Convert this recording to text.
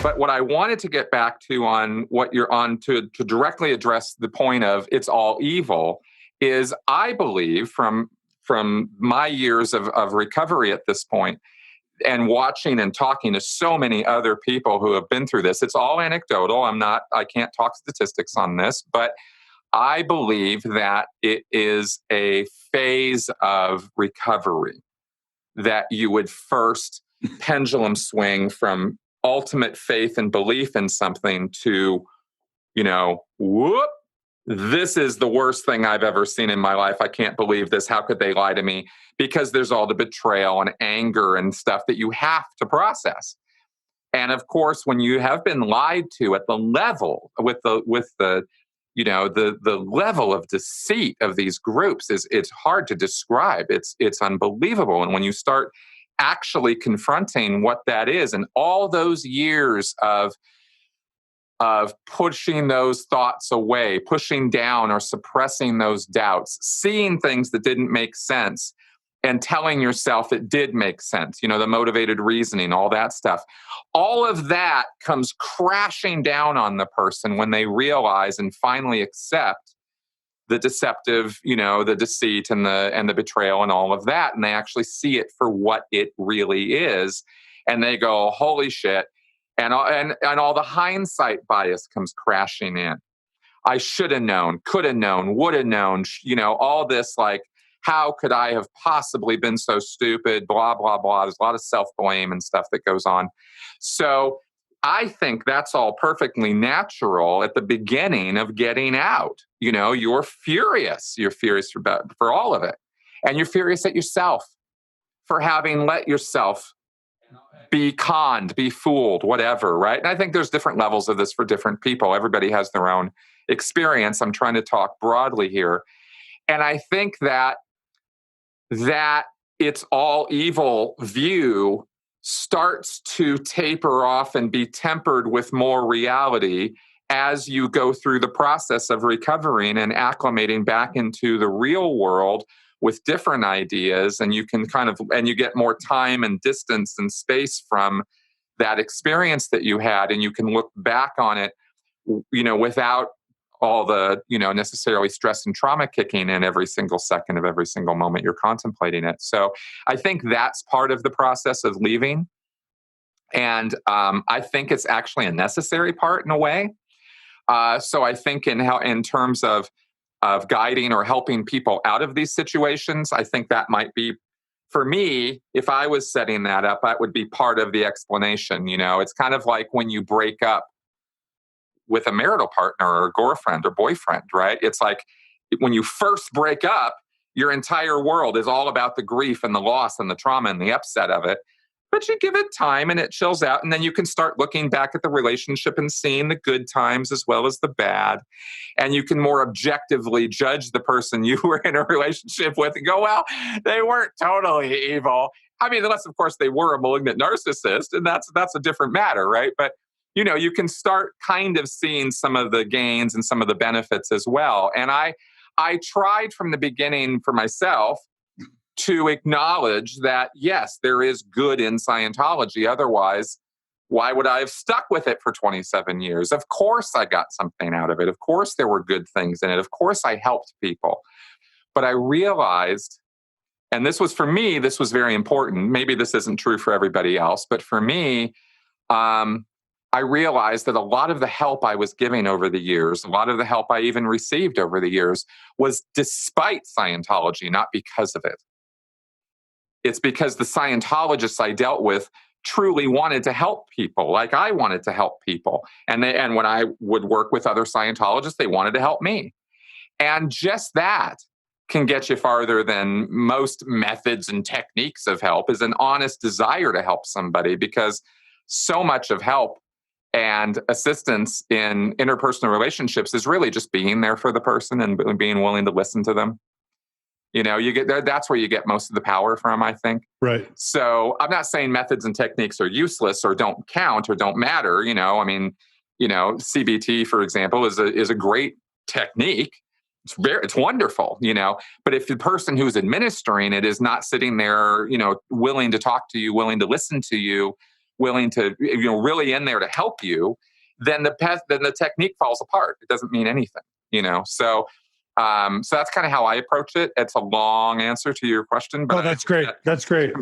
But what I wanted to get back to on what you're on to directly address the point of it's all evil is I believe from my years of recovery at this point and watching and talking to so many other people who have been through this, it's all anecdotal. I can't talk statistics on this, but I believe that it is a phase of recovery that you would first pendulum swing from ultimate faith and belief in something to, whoop, this is the worst thing I've ever seen in my life. I can't believe this. How could they lie to me? Because there's all the betrayal and anger and stuff that you have to process. And of course, when you have been lied to at the level with the level of deceit of these groups it's hard to describe. It's unbelievable. And when you start actually confronting what that is and all those years of pushing those thoughts away, pushing down or suppressing those doubts, seeing things that didn't make sense and telling yourself it did make sense, the motivated reasoning, all that stuff. All of that comes crashing down on the person when they realize and finally accept the deceptive, the deceit and the betrayal and all of that. And they actually see it for what it really is. And they go, holy shit. And all the hindsight bias comes crashing in. I should have known, could have known, would have known, all this like, how could I have possibly been so stupid, blah, blah, blah. There's a lot of self-blame and stuff that goes on. So I think that's all perfectly natural at the beginning of getting out. You're furious. You're furious for all of it. And you're furious at yourself for having let yourself be conned, be fooled, whatever, right? And I think there's different levels of this for different people. Everybody has their own experience. I'm trying to talk broadly here. And I think that it's all evil view starts to taper off and be tempered with more reality as you go through the process of recovering and acclimating back into the real world with different ideas. And you can and you get more time and distance and space from that experience that you had. And you can look back on it, without all the, necessarily stress and trauma kicking in every single second of every single moment you're contemplating it. So I think that's part of the process of leaving. And I think it's actually a necessary part in a way. So I think in terms of guiding or helping people out of these situations, I think that might be, for me, if I was setting that up, that would be part of the explanation. It's kind of like when you break up with a marital partner or girlfriend or boyfriend, right? It's like when you first break up, your entire world is all about the grief and the loss and the trauma and the upset of it. But you give it time and it chills out. And then you can start looking back at the relationship and seeing the good times as well as the bad. And you can more objectively judge the person you were in a relationship with and go, well, they weren't totally evil. I mean, unless, of course, they were a malignant narcissist. And that's a different matter, right? But you can start kind of seeing some of the gains and some of the benefits as well. And I tried from the beginning for myself to acknowledge that, yes, there is good in Scientology. Otherwise, why would I have stuck with it for 27 years? Of course, I got something out of it. Of course, there were good things in it. Of course, I helped people. But I realized, and this was for me, this was very important. Maybe this isn't true for everybody else, but for me, I realized that a lot of the help I was giving over the years, a lot of the help I even received over the years was despite Scientology, not because of it. It's because the Scientologists I dealt with truly wanted to help people, like I wanted to help people. And when I would work with other Scientologists, they wanted to help me. And just that can get you farther than most methods and techniques of help, is an honest desire to help somebody, because so much of help and assistance in interpersonal relationships is really just being there for the person and being willing to listen to them. You get there. That's where you get most of the power from, I think. Right. So I'm not saying methods and techniques are useless or don't count or don't matter. CBT, for example, is a great technique. It's wonderful, but if the person who's administering it is not sitting there, willing to talk to you, willing to listen to you, willing to, really in there to help you, then the technique falls apart. It doesn't mean anything, So, so that's kind of how I approach it. It's a long answer to your question, but that's great. That's great.